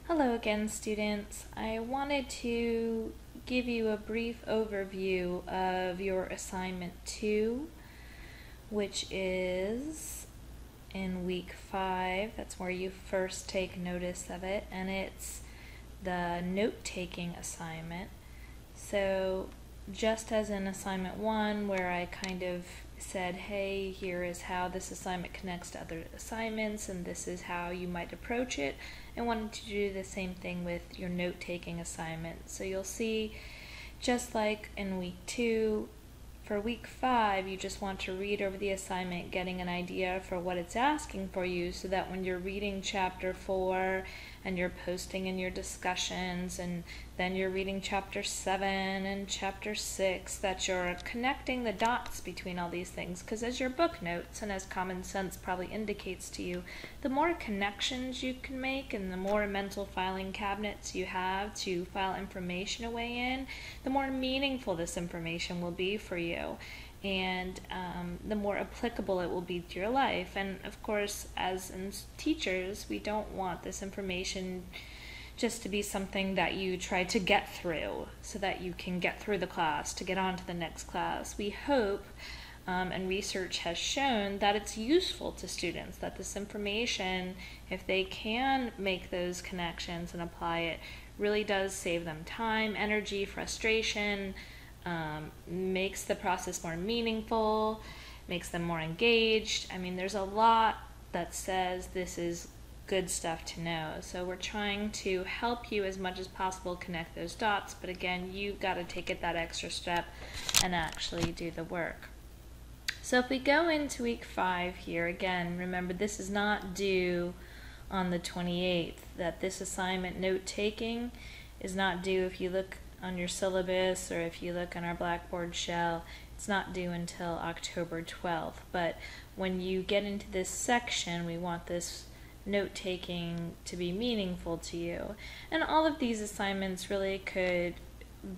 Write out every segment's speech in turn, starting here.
Hello again, students. I wanted to give you a brief overview of your assignment 2, which is in week 5. That's where you first take notice of it, and it's the note-taking assignment. So just as in assignment 1, where I kind of said, hey, here is how this assignment connects to other assignments, and this is how you might approach it, I wanted to do the same thing with your note-taking assignment. So you'll see, just like in week 2, for week 5, you just want to read over the assignment, getting an idea for what it's asking for you, so that when you're reading chapter 4 and you're posting in your discussions, and then you're reading chapter 7 and chapter 6, that you're connecting the dots between all these things. Because as your book notes, and as common sense probably indicates to you, the more connections you can make and the more mental filing cabinets you have to file information away in, the more meaningful this information will be for you, and the more applicable it will be to your life. And of course, as teachers, we don't want this information just to be something that you try to get through so that you can get through the class to get on to the next class. We hope, and research has shown, that it's useful to students, that this information, if they can make those connections and apply it, really does save them time, energy, frustration, makes the process more meaningful, makes them more engaged. I mean, there's a lot that says this is good stuff to know. So we're trying to help you as much as possible connect those dots, but again, you've got to take it that extra step and actually do the work. So if we go into week 5 here, again, remember this is not due on the 28th, that this assignment note-taking is not due if you look on your syllabus or if you look on our Blackboard shell. It's not due until October 12th. But when you get into this section, we want this note-taking to be meaningful to you. And all of these assignments really could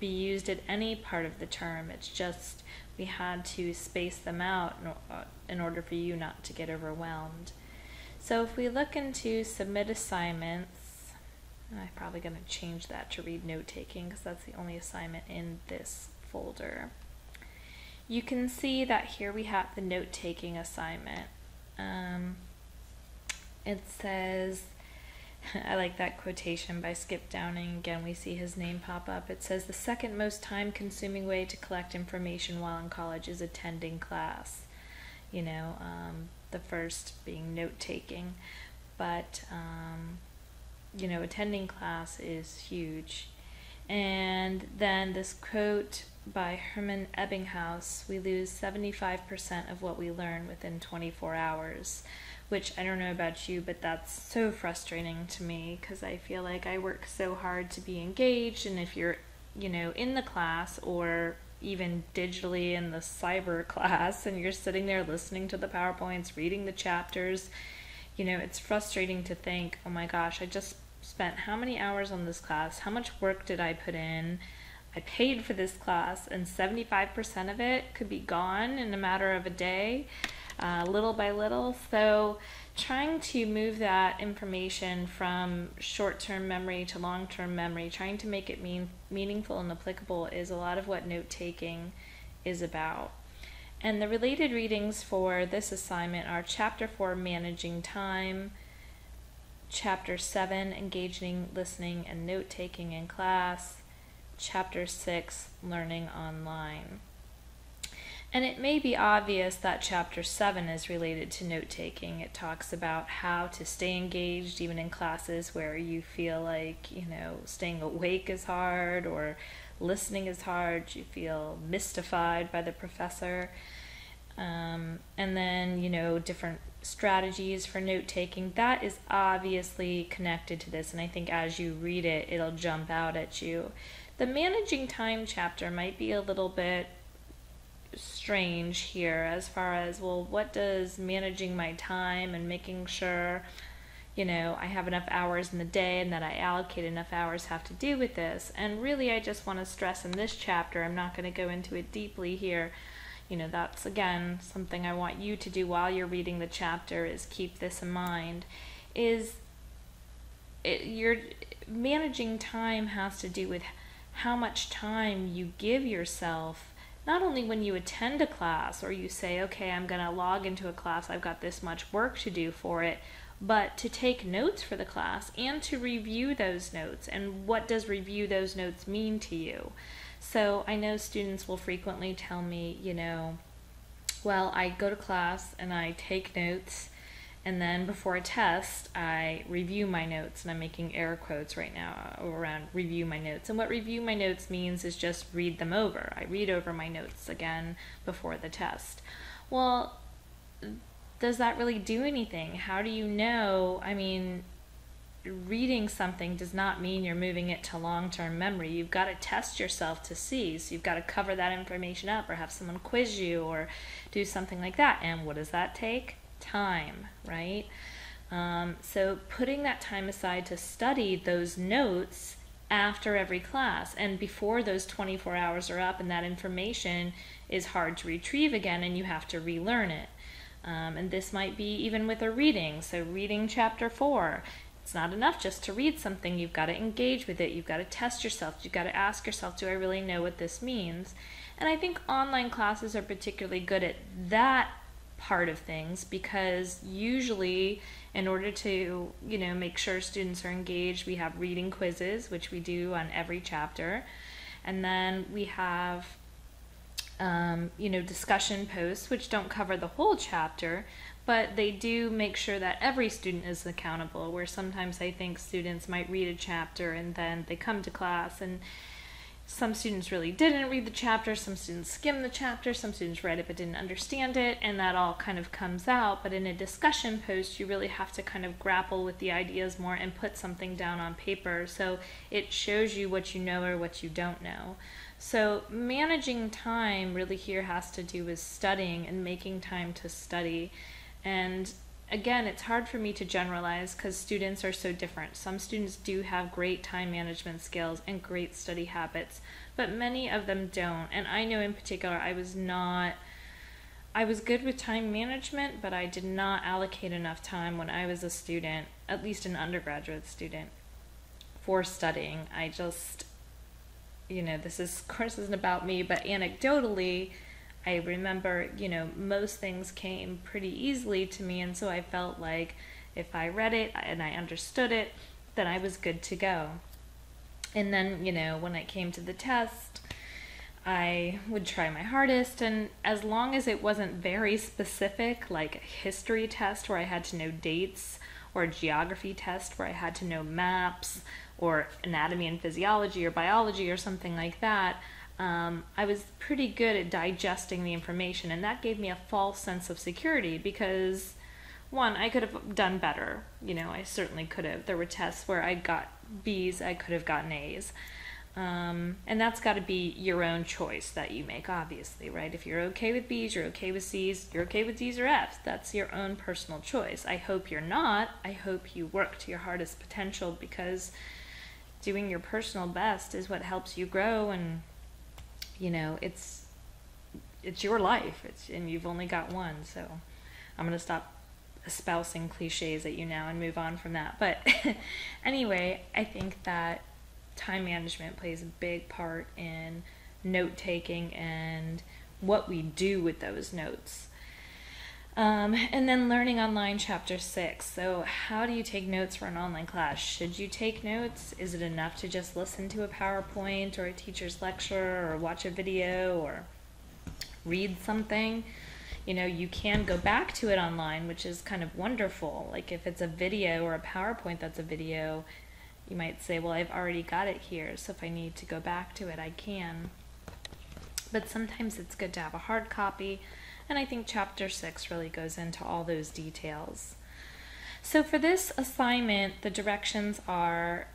be used at any part of the term. It's just we had to space them out in order for you not to get overwhelmed. So if we look into submit assignments, I'm probably going to change that to read note-taking because that's the only assignment in this folder. You can see that here we have the note-taking assignment. It says, I like that quotation by Skip Downing. Again, we see his name pop up. It says, the second most time-consuming way to collect information while in college is attending class. You know, the first being note-taking. But you know, attending class is huge. And then this quote by Hermann Ebbinghaus, we lose 75% of what we learn within 24 hours, which I don't know about you, but that's so frustrating to me because I feel like I work so hard to be engaged, and if you're, you know, in the class or even digitally in the cyber class and you're sitting there listening to the PowerPoints, reading the chapters, you know, it's frustrating to think, oh my gosh, I just spent how many hours on this class? How much work did I put in? I paid for this class, and 75% of it could be gone in a matter of a day, little by little. So trying to move that information from short-term memory to long-term memory, trying to make it meaningful and applicable, is a lot of what note-taking is about. And the related readings for this assignment are Chapter 4, Managing Time, Chapter 7, Engaging Listening and Note-Taking in Class, Chapter 6, Learning Online. And it may be obvious that Chapter 7 is related to note-taking. It talks about how to stay engaged even in classes where you feel like, you know, staying awake is hard or listening is hard, you feel mystified by the professor. And then, you know, different strategies for note-taking. That is obviously connected to this, and I think as you read it, it'll jump out at you. The Managing Time chapter might be a little bit strange here as far as, well, what does managing my time and making sure, you know, I have enough hours in the day and that I allocate enough hours have to do with this? And really, I just want to stress in this chapter, I'm not going to go into it deeply here, you know, that's again something I want you to do while you're reading the chapter, is keep this in mind, is managing time has to do with how much time you give yourself, not only when you attend a class or you say, okay, I'm going to log into a class, I've got this much work to do for it, but to take notes for the class and to review those notes. And what does review those notes mean to you? So I know students will frequently tell me, well, I go to class and I take notes, and then before a test, I review my notes, and I'm making air quotes right now around review my notes. And what review my notes means is just read them over. I read over my notes again before the test. Well, does that really do anything? How do you know? I mean, reading something does not mean you're moving it to long-term memory. You've got to test yourself to see. So you've got to cover that information up or have someone quiz you or do something like that. And what does that take? Time, right? So putting that time aside to study those notes after every class and before those 24 hours are up and that information is hard to retrieve again and you have to relearn it. And this might be even with a reading. So reading chapter 4, it's not enough just to read something. You've got to engage with it. You've got to test yourself. You've got to ask yourself, do I really know what this means? And I think online classes are particularly good at that part of things, because usually in order to make sure students are engaged, we have reading quizzes, which we do on every chapter, and then we have discussion posts, which don't cover the whole chapter, but they do make sure that every student is accountable, where sometimes I think students might read a chapter and then they come to class and some students really didn't read the chapter, some students skimmed the chapter, some students read it but didn't understand it, and that all kind of comes out. But in a discussion post, you really have to kind of grapple with the ideas more and put something down on paper, so it shows you what you know or what you don't know. So managing time really here has to do with studying and making time to study. And again, it's hard for me to generalize because students are so different. Some students do have great time management skills and great study habits, but many of them don't. And I know in particular, I was good with time management, but I did not allocate enough time when I was a student, at least an undergraduate student, for studying. I just, this is, of course, isn't about me, but anecdotally, I remember, most things came pretty easily to me, and so I felt like if I read it and I understood it, then I was good to go. And then, when it came to the test, I would try my hardest, and as long as it wasn't very specific, like a history test where I had to know dates, or a geography test where I had to know maps, or anatomy and physiology, or biology, or something like that, I was pretty good at digesting the information, and that gave me a false sense of security because, one, I could have done better. I certainly could have. There were tests where I got B's, I could have gotten A's. And that's got to be your own choice that you make, obviously, right? If you're okay with B's, you're okay with C's, you're okay with D's or F's. That's your own personal choice. I hope you're not. I hope you work to your hardest potential, because doing your personal best is what helps you grow, and it's your life, and you've only got one. So I'm going to stop espousing cliches at you now and move on from that. But anyway, I think that time management plays a big part in note-taking and what we do with those notes. And then learning online, chapter 6. So how do you take notes for an online class? Should you take notes? Is it enough to just listen to a PowerPoint or a teacher's lecture or watch a video or read something? You can go back to it online, which is kind of wonderful. Like if it's a video or a PowerPoint that's a video, you might say, well, I've already got it here, so if I need to go back to it, I can. But sometimes it's good to have a hard copy. And I think chapter 6 really goes into all those details. So for this assignment, the directions are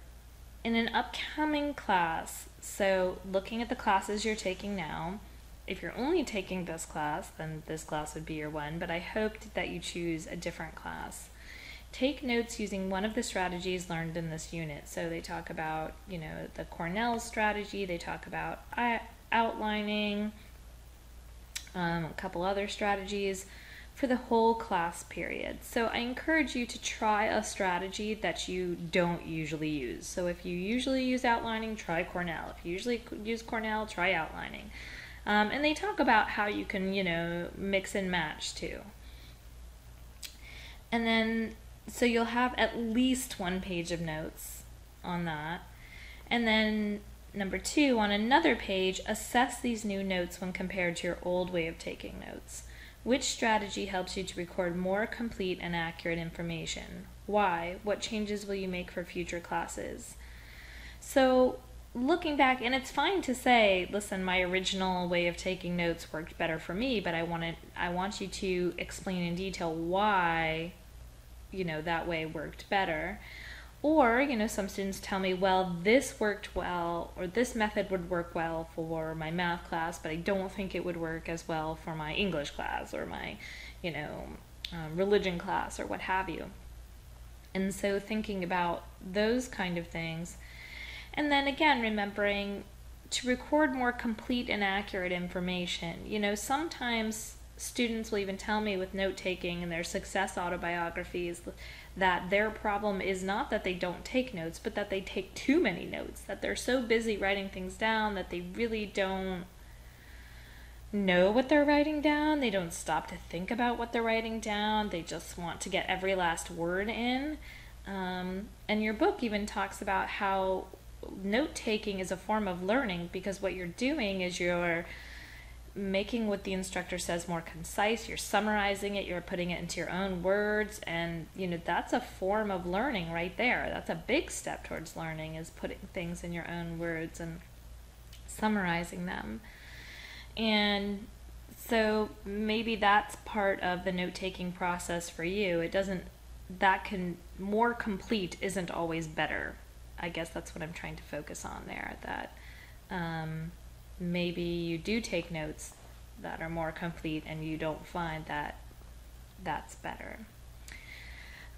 in an upcoming class. So looking at the classes you're taking now, if you're only taking this class, then this class would be your one, but I hoped that you choose a different class. Take notes using one of the strategies learned in this unit. So they talk about, the Cornell strategy, they talk about outlining, a couple other strategies. for the whole class period. So I encourage you to try a strategy that you don't usually use. So if you usually use outlining, try Cornell. If you usually use Cornell, try outlining. And they talk about how you can, mix and match too. And then, so you'll have at least 1 page of notes on that. And then number 2, on another page, assess these new notes when compared to your old way of taking notes. Which strategy helps you to record more complete and accurate information? Why? What changes will you make for future classes? So looking back, and it's fine to say, listen, my original way of taking notes worked better for me, but I want you to explain in detail why, that way worked better. Or, some students tell me, well, this worked well, or this method would work well for my math class, but I don't think it would work as well for my English class or my, religion class or what have you. And so thinking about those kind of things. And then again, remembering to record more complete and accurate information. Sometimes students will even tell me with note-taking and their success autobiographies that their problem is not that they don't take notes, but that they take too many notes, that they're so busy writing things down that they really don't know what they're writing down. They don't stop to think about what they're writing down. They just want to get every last word in. And your book even talks about how note-taking is a form of learning, because what you're doing is you're making what the instructor says more concise, you're summarizing it, you're putting it into your own words, and that's a form of learning right there. That's a big step towards learning, is putting things in your own words and summarizing them. And so maybe that's part of the note-taking process for you. More complete isn't always better. I guess that's what I'm trying to focus on there, that maybe you do take notes that are more complete and you don't find that that's better.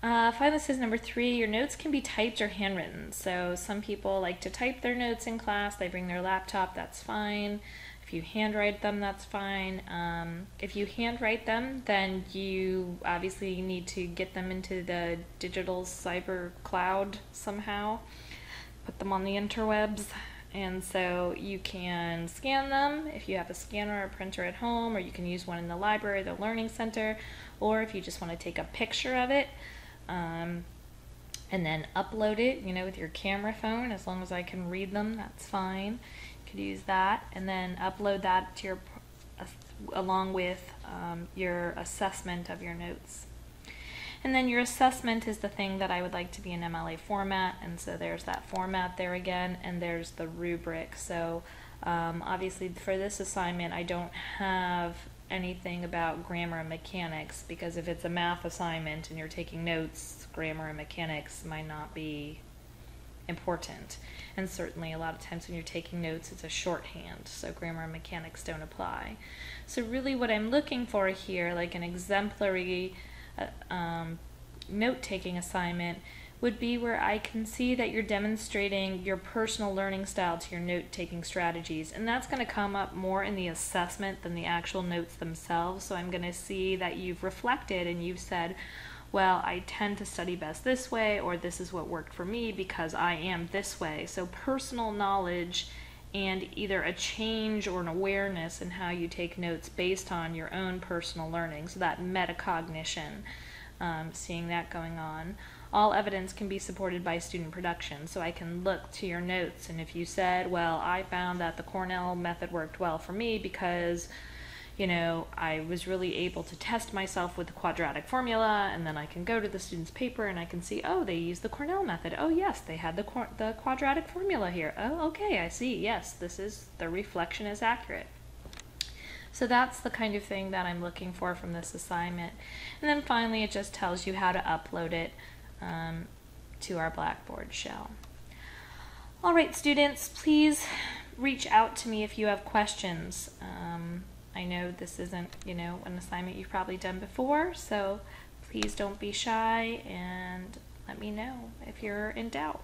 Finally, this is number 3, your notes can be typed or handwritten. So some people like to type their notes in class, they bring their laptop, that's fine. If you handwrite them, that's fine. If you handwrite them, then you obviously need to get them into the digital cyber cloud somehow, put them on the interwebs. And so you can scan them if you have a scanner or a printer at home, or you can use one in the library, the learning center, or if you just want to take a picture of it and then upload it, with your camera phone. As long as I can read them, that's fine. You could use that, and then upload that to along with your assessment of your notes. And then your assessment is the thing that I would like to be in MLA format, and so there's that format there again, and there's the rubric. So obviously for this assignment I don't have anything about grammar and mechanics, because if it's a math assignment and you're taking notes, grammar and mechanics might not be important. And certainly a lot of times when you're taking notes, it's a shorthand, so grammar and mechanics don't apply. So really what I'm looking for here, like an exemplary note-taking assignment, would be where I can see that you're demonstrating your personal learning style to your note-taking strategies, and that's going to come up more in the assessment than the actual notes themselves. So I'm going to see that you've reflected and you've said, well, I tend to study best this way, or this is what worked for me because I am this way. So personal knowledge and either a change or an awareness in how you take notes based on your own personal learning. So that metacognition, seeing that going on. All evidence can be supported by student production. So I can look to your notes, and if you said, well, I found that the Cornell method worked well for me because I was really able to test myself with the quadratic formula, and then I can go to the student's paper and I can see, oh, they used the Cornell method. Oh, yes, they had the quadratic formula here. Oh, okay, I see. Yes, the reflection is accurate. So that's the kind of thing that I'm looking for from this assignment. And then finally, it just tells you how to upload it to our Blackboard shell. All right, students, please reach out to me if you have questions. I know this isn't, an assignment you've probably done before, so please don't be shy and let me know if you're in doubt.